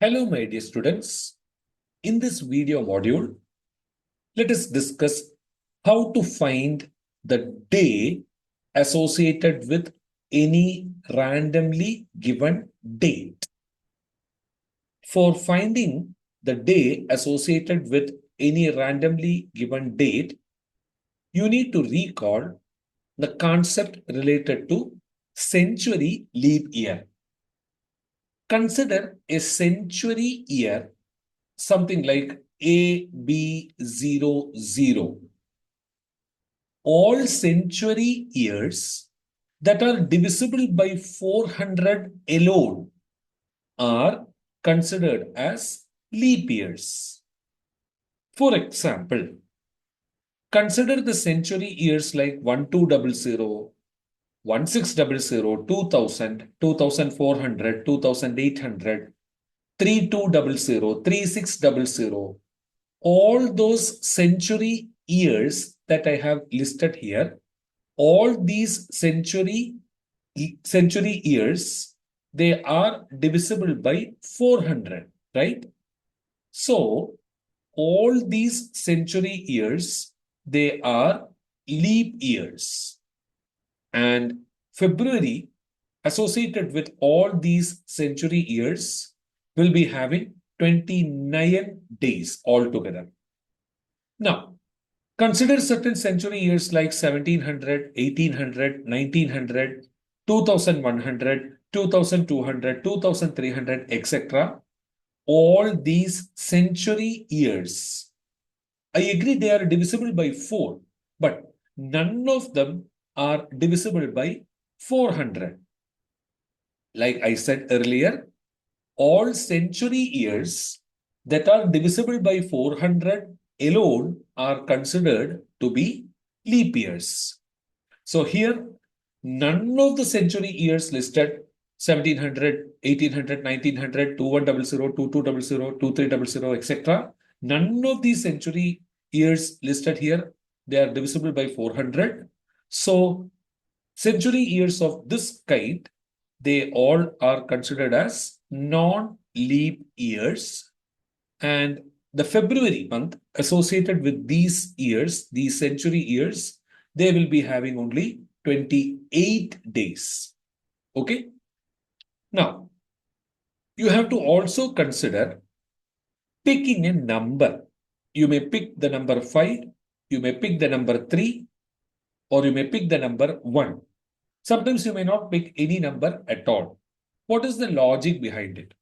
Hello, my dear students. In this video module, let us discuss how to find the day associated with any randomly given date. For finding the day associated with any randomly given date, you need to recall the concept related to century leap year. Consider a century year something like AB00. All century years that are divisible by 400 alone are considered as leap years. For example, consider the century years like 1200, 1600, 2000, 2400, 2800, 3200, 3600. All those century years that I have listed here, all these century years, they are divisible by 400, right? So all these century years, they are leap years. And February associated with all these century years will be having 29 days altogether. Now, consider certain century years like 1700, 1800, 1900, 2100, 2200, 2300, etc. All these century years, I agree they are divisible by 4, but none of them are divisible by 400. Like I said earlier, all century years that are divisible by 400 alone are considered to be leap years. So here, none of the century years listed 1700, 1800, 1900, 2100, 2200, 2300, etc. None of these century years listed here, they are divisible by 400. So century years of this kind, they all are considered as non-leap years. And the February month associated with these years, these century years, they will be having only 28 days. Okay? Now, you have to also consider picking a number. You may pick the number 5, you may pick the number 3, or you may pick the number 1. Sometimes you may not pick any number at all. What is the logic behind it?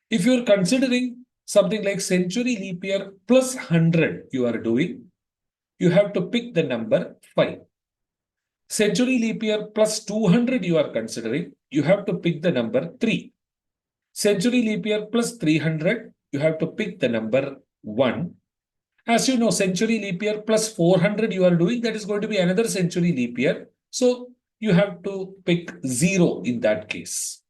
If you're considering something like century leap year plus 100 you are doing, you have to pick the number 5. Century leap year plus 200 you are considering, you have to pick the number 3. Century leap year plus 300, you have to pick the number 1. As you know, century leap year plus 400 you are doing, that is going to be another century leap year. So you have to pick 0 in that case.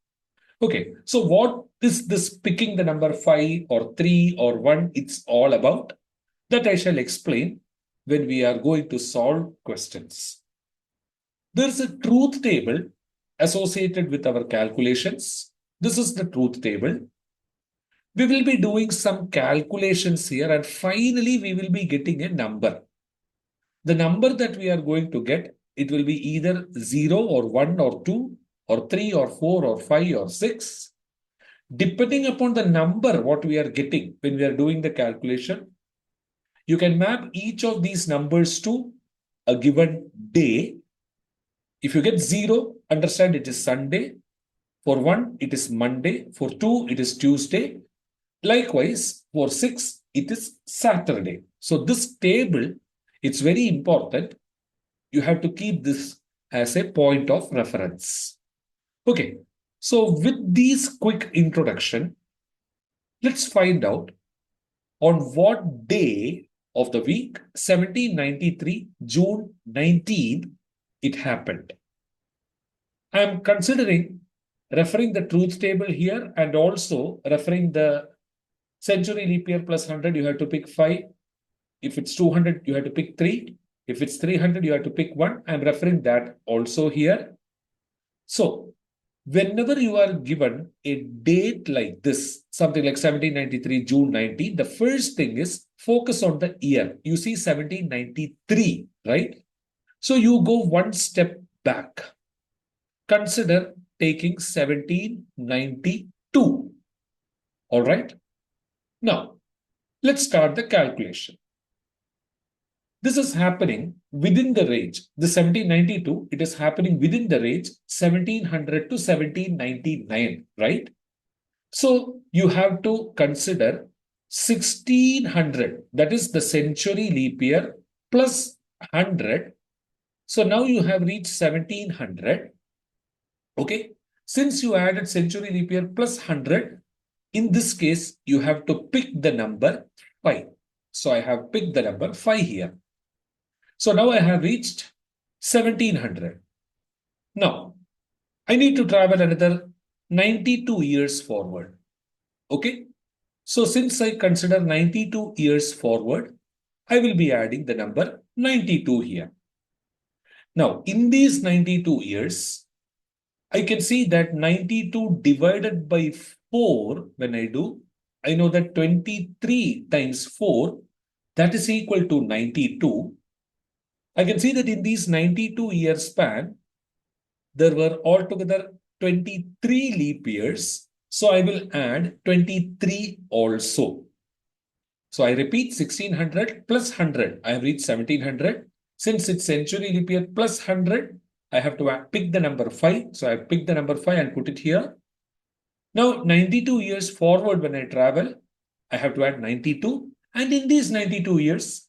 Okay, so what is this picking the number 5 or 3 or 1? It's all about that I shall explain when we are going to solve questions. There's a truth table associated with our calculations. This is the truth table. We will be doing some calculations here and finally we will be getting a number. The number that we are going to get, it will be either 0 or 1 or 2 or 3 or 4 or 5 or 6. Depending upon the number what we are getting when we are doing the calculation, you can map each of these numbers to a given day. If you get 0, understand it is Sunday. For 1, it is Monday. For 2, it is Tuesday. Likewise, for 6, it is Saturday. So this table, it's very important. You have to keep this as a point of reference. Okay, so with this quick introduction, let's find out on what day of the week, 1793, June 19, it happened. I am considering referring the truth table here and also referring the century leap year plus 100, you have to pick 5. If it's 200, you have to pick 3. If it's 300, you have to pick 1. I'm referring that also here. So whenever you are given a date like this, something like 1793, June 19, the first thing is focus on the year. You see 1793, right? So you go one step back. Consider taking 1792. All right. Now, let's start the calculation. This is happening within the range. The 1792, it is happening within the range 1700 to 1799, right? So you have to consider 1600, that is the century leap year plus 100. So now you have reached 1700. Okay. Since you added century leap year plus 100, in this case, you have to pick the number 5. So I have picked the number 5 here. So now I have reached 1700. Now, I need to travel another 92 years forward. Okay. So since I consider 92 years forward, I will be adding the number 92 here. Now, in these 92 years, I can see that 92 divided by 4, when I do, I know that 23 times 4, that is equal to 92. I can see that in these 92-year span, there were altogether 23 leap years. So I will add 23 also. So I repeat 1600 plus 100. I have reached 1700. Since it's century leap year plus 100, I have to pick the number 5. So I pick the number 5 and put it here. Now 92 years forward when I travel, I have to add 92. And in these 92 years,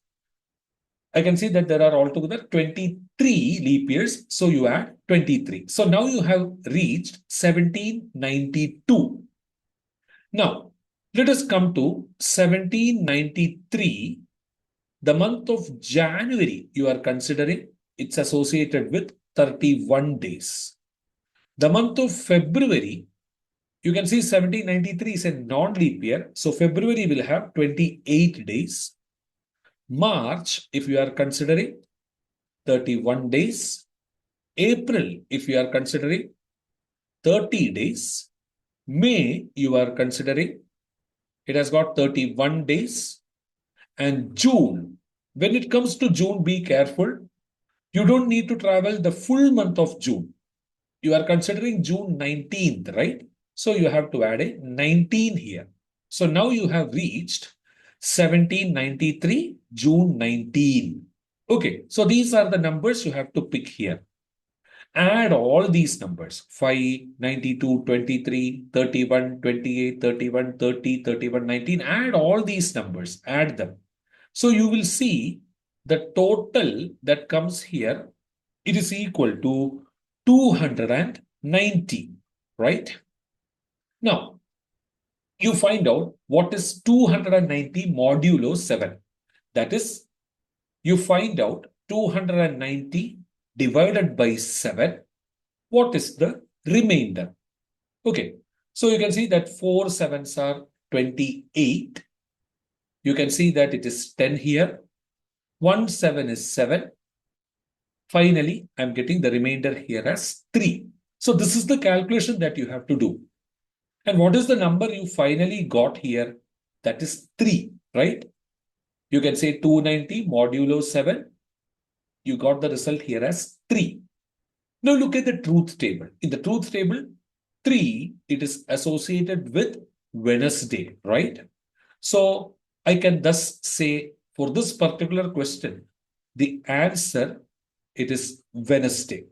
I can see that there are altogether 23 leap years. So you add 23. So now you have reached 1792. Now, let us come to 1793. The month of January you are considering, it's associated with 31 days. The month of February, you can see 1793 is a non-leap year. So February will have 28 days. March, if you are considering 31 days. April, if you are considering 30 days. May, you are considering, it has got 31 days. And June, when it comes to June, be careful. You don't need to travel the full month of June. You are considering June 19th, right? So you have to add a 19 here. So now you have reached 1793, June 19. Okay, so these are the numbers you have to pick here. Add all these numbers 5, 92, 23, 31, 28, 31, 30, 31, 19. Add all these numbers, add them. So you will see the total that comes here, it is equal to 290, right? Now, you find out what is 290 modulo 7. That is, you find out 290 divided by 7. What is the remainder? Okay, so you can see that 4 sevens are 28. You can see that it is 10 here. 1 7 is 7. Finally, I'm getting the remainder here as 3. So this is the calculation that you have to do. And what is the number you finally got here? That is 3, right? You can say 290 modulo 7. You got the result here as 3. Now look at the truth table. In the truth table, 3, it is associated with Wednesday, right? So I can thus say for this particular question, the answer, it is Wednesday.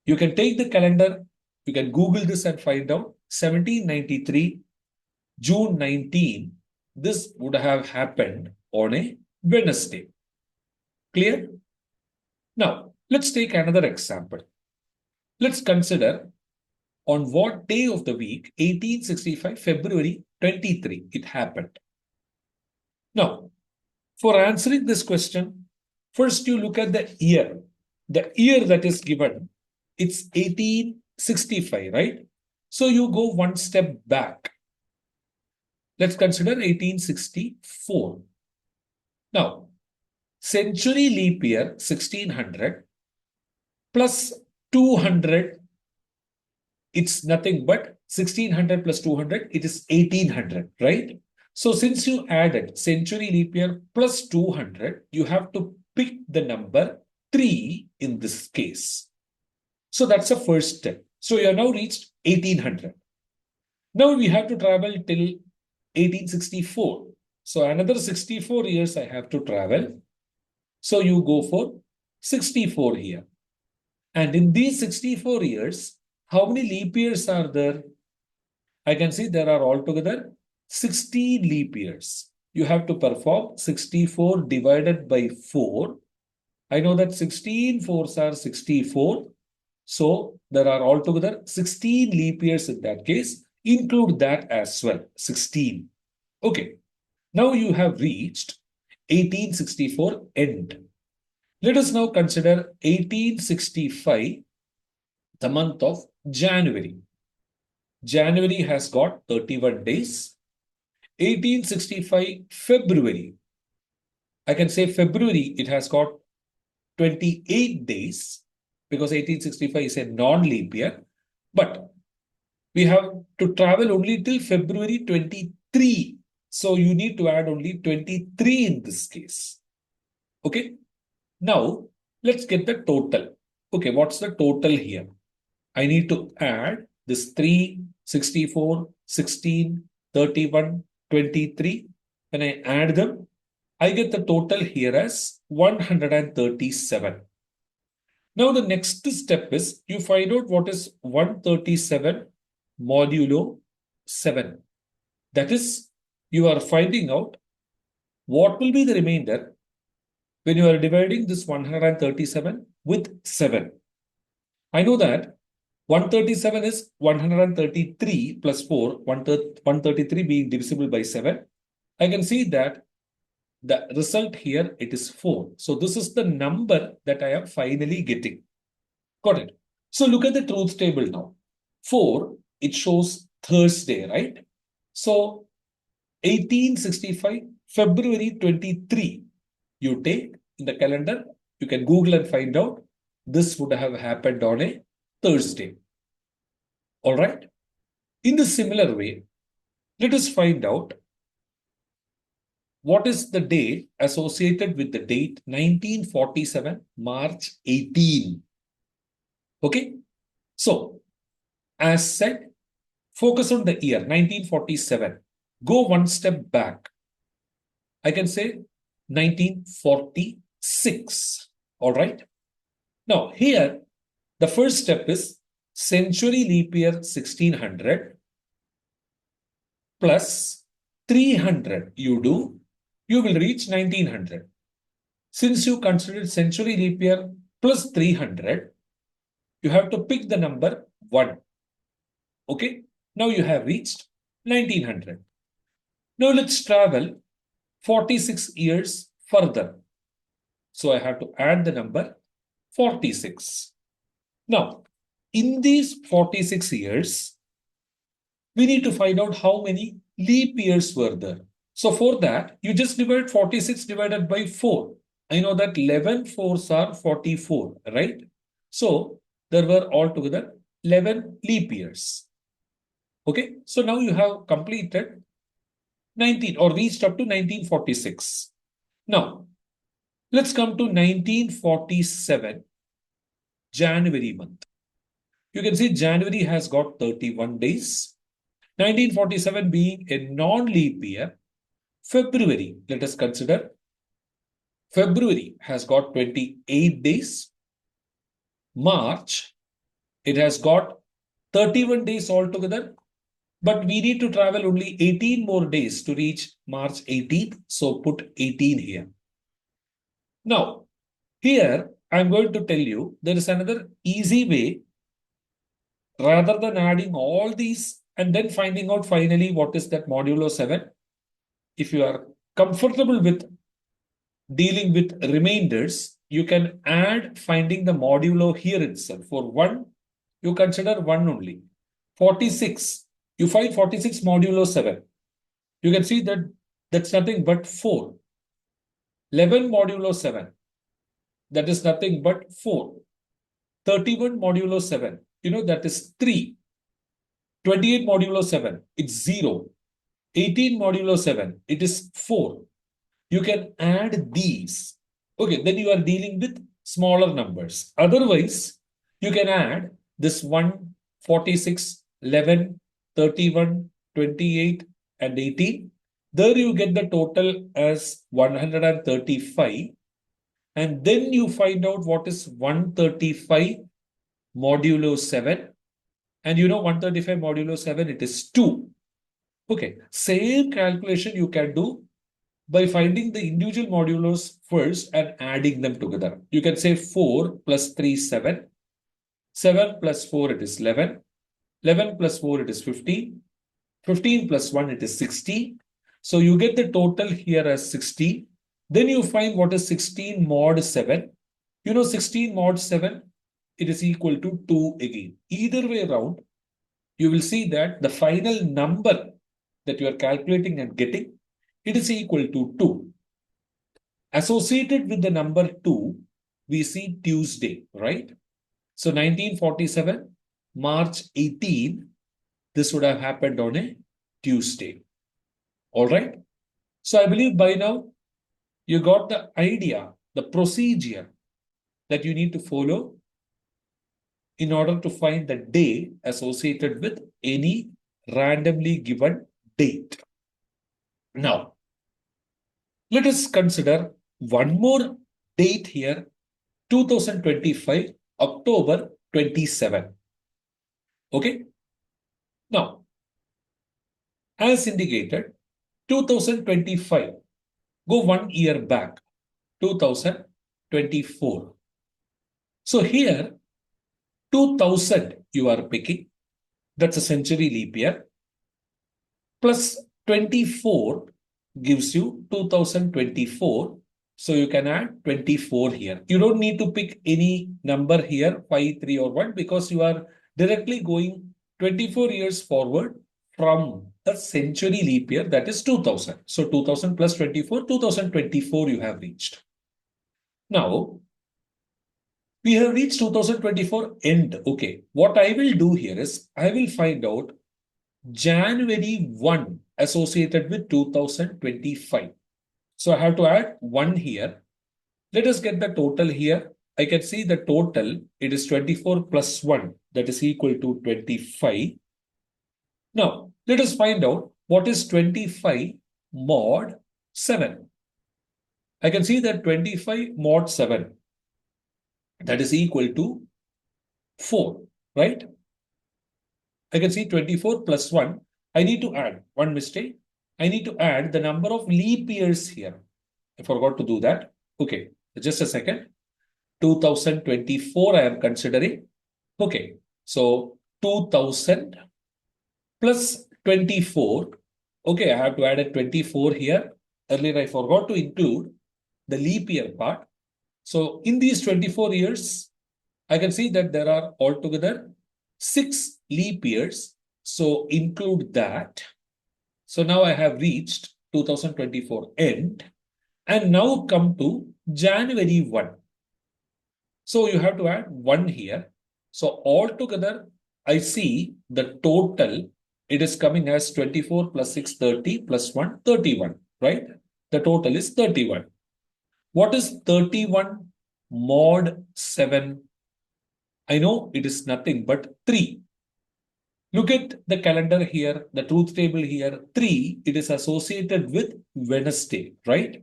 You can take the calendar, you can Google this and find out 1793, June 19, this would have happened on a Wednesday. Clear? Now, let's take another example. Let's consider on what day of the week, 1865, February 23, it happened. Now, for answering this question, first you look at the year. The year that is given, it's 1865, right? So you go one step back. Let's consider 1864. Now, century leap year 1600 plus 200 it's nothing but 1600 plus 200, it is 1800, right? So since you added century leap year plus 200, you have to pick the number 3 in this case. So that's the first step. So you have now reached 1800. Now we have to travel till 1864. So another 64 years I have to travel. So you go for 64 here. And in these 64 years, how many leap years are there? I can see there are altogether 16 leap years. You have to perform 64 divided by 4. I know that 16 fours are 64. So there are altogether 16 leap years in that case. Include that as well, 16. Okay. Now you have reached 1864 end. Let us now consider 1865, the month of January. January has got 31 days. 1865 February. I can say February, it has got 28 days because 1865 is a non-leap year. But we have to travel only till February 23. So you need to add only 23 in this case. Okay. Now, let's get the total. Okay, what's the total here? I need to add this 3, 64, 16, 31, 23. When I add them, I get the total here as 137. Now, the next step is you find out what is 137 modulo 7. That is, you are finding out what will be the remainder when you are dividing this 137 with 7. I know that 137 is 133 plus 4, 133 being divisible by 7. I can see that the result here, it is 4. So this is the number that I am finally getting. Got it? So look at the truth table now. 4, it shows Thursday, right? So 1865, February 23, you take in the calendar, you can Google and find out this would have happened on a Thursday. All right. In the similar way, let us find out what is the date associated with the date 1947, March 18. Okay. So, as said, focus on the year 1947. Go one step back. I can say 1946. All right. Now, here, the first step is century leap year 1600 plus 300 you do, you will reach 1900. Since you considered century leap year plus 300, you have to pick the number 1. Okay, now you have reached 1900. Now let's travel 46 years further. So I have to add the number 46. Now, in these 46 years, we need to find out how many leap years were there. So for that, you just divide 46 divided by 4. I know that 11 fours are 44, right? So there were altogether 11 leap years. Okay, so now you have completed 19 or reached up to 1946. Now, let's come to 1947, January month. You can see January has got 31 days. 1947 being a non-leap year, February, let us consider. February has got 28 days. March, it has got 31 days altogether. But we need to travel only 18 more days to reach March 18th. So put 18 here. Now, here I'm going to tell you there is another easy way rather than adding all these and then finding out finally what is that modulo 7. If you are comfortable with dealing with remainders, you can add finding the modulo here itself. For 1, you consider 1 only. 46, you find 46 modulo 7. You can see that that's nothing but 4. 11 modulo 7, that is nothing but 4. 31 modulo 7, that is 3. 28 modulo 7, it's 0. 18 modulo 7, it is 4. You can add these. Okay, then you are dealing with smaller numbers. Otherwise, you can add this 1, 46, 11, 31, 28, and 18. There you get the total as 135. And then you find out what is 135 modulo 7. And you know 135 modulo 7, it is 2. Okay, same calculation you can do by finding the individual modulos first and adding them together. You can say 4 plus 3, 7. 7 plus 4, it is 11. 11 plus 4, it is 15. 15 plus 1, it is 60. So you get the total here as 60. Then you find what is 16 mod 7. You know 16 mod 7, it is equal to 2 again. Either way around, you will see that the final number that you are calculating and getting, it is equal to 2. Associated with the number 2, we see Tuesday, right? So 1947, March 18, this would have happened on a Tuesday. All right. So I believe by now you got the idea, the procedure that you need to follow in order to find the day associated with any randomly given date. Now, let us consider one more date here, 2025, October 27. Okay. Now, as indicated, 2025, go 1 year back, 2024. So here, 2000 you are picking, that's a century leap year, plus 24 gives you 2024. So you can add 24 here. You don't need to pick any number here, 5, 3, or 1, because you are directly going 24 years forward from the century leap year, that is 2000. So 2000 plus 24, 2024 you have reached. Now, we have reached 2024 end. Okay, what I will do here is I will find out January 1 associated with 2025. So I have to add 1 here. Let us get the total here. I can see the total, it is 24 plus 1, that is equal to 25. Now, let us find out what is 25 mod 7. I can see that 25 mod 7, that is equal to 4, right? I can see 24 plus 1. I need to add one mistake. I need to add the number of leap years here. I forgot to do that. Okay, just a second. 2024 I am considering. Okay, so 2000 plus 24. Okay, I have to add a 24 here. Earlier I forgot to include the leap year part. So in these 24 years, I can see that there are altogether 6 leap years. So include that. So now I have reached 2024 end. And now come to January 1. So you have to add 1 here. So altogether, I see the total, it is coming as 24 plus 6, 30 plus 1, 31, right? The total is 31. What is 31 mod 7? I know it is nothing but 3. Look at the calendar here, the truth table here. 3, it is associated with Wednesday, right?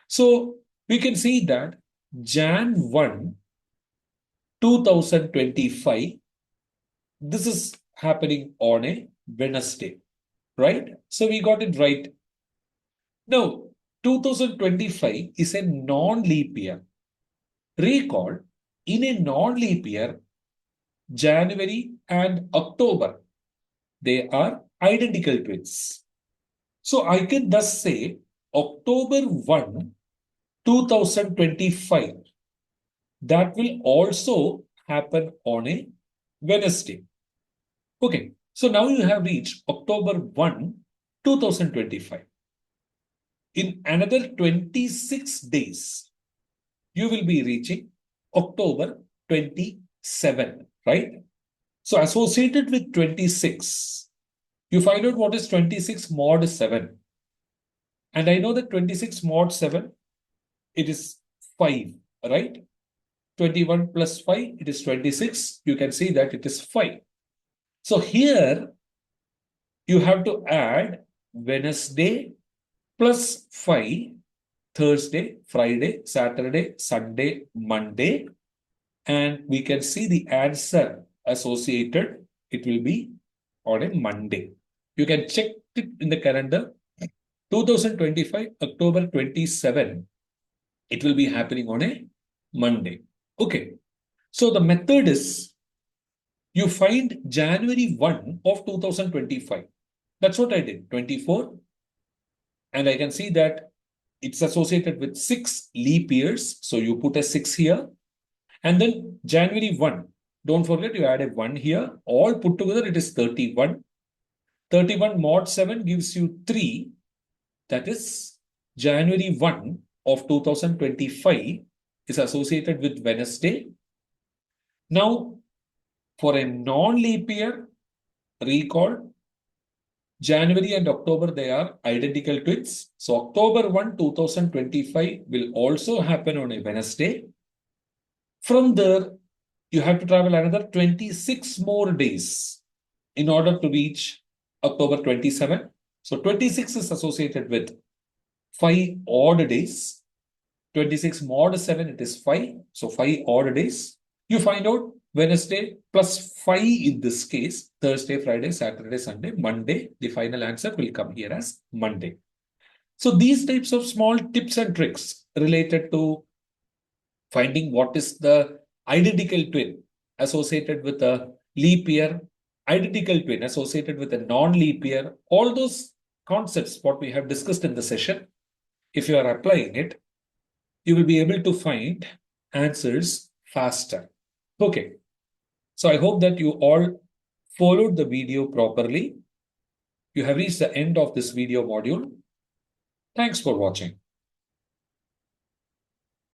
So we can see that Jan 1, 2025, this is happening on a Wednesday, right? So we got it right. Now, 2025 is a non-leap year. Recall, in a non-leap year, January and October, they are identical twins. So I can thus say October 1, 2025, that will also happen on a Wednesday. Okay, so now you have reached October 1, 2025. In another 26 days, you will be reaching October 27, right? So associated with 26, you find out what is 26 mod 7. And I know that 26 mod 7, it is 5, right? 21 plus 5, it is 26. You can see that it is 5. So here, you have to add Wednesday plus 5, Thursday, Friday, Saturday, Sunday, Monday. And we can see the answer associated. It will be on a Monday. You can check it in the calendar. 2025, October 27, it will be happening on a Monday. Okay. So the method is you find January 1 of 2025. That's what I did, 24. And I can see that it's associated with 6 leap years. So you put a 6 here. And then January 1. Don't forget you add a 1 here. All put together, it is 31. 31 mod 7 gives you 3. That is January 1 of 2025 is associated with Wednesday. Now, for a non-leap year, recall January and October, they are identical twins. So October 1, 2025 will also happen on a Wednesday. From there, you have to travel another 26 more days in order to reach October 27. So 26 is associated with 5 odd days. 26 mod 7, it is 5. So 5 odd days. You find out Wednesday plus 5 in this case, Thursday, Friday, Saturday, Sunday, Monday. The final answer will come here as Monday. So these types of small tips and tricks related to finding what is the identical twin associated with a leap year, identical twin associated with a non-leap year, all those concepts what we have discussed in the session, if you are applying it, you will be able to find answers faster. Okay. So I hope that you all followed the video properly. You have reached the end of this video module. Thanks for watching.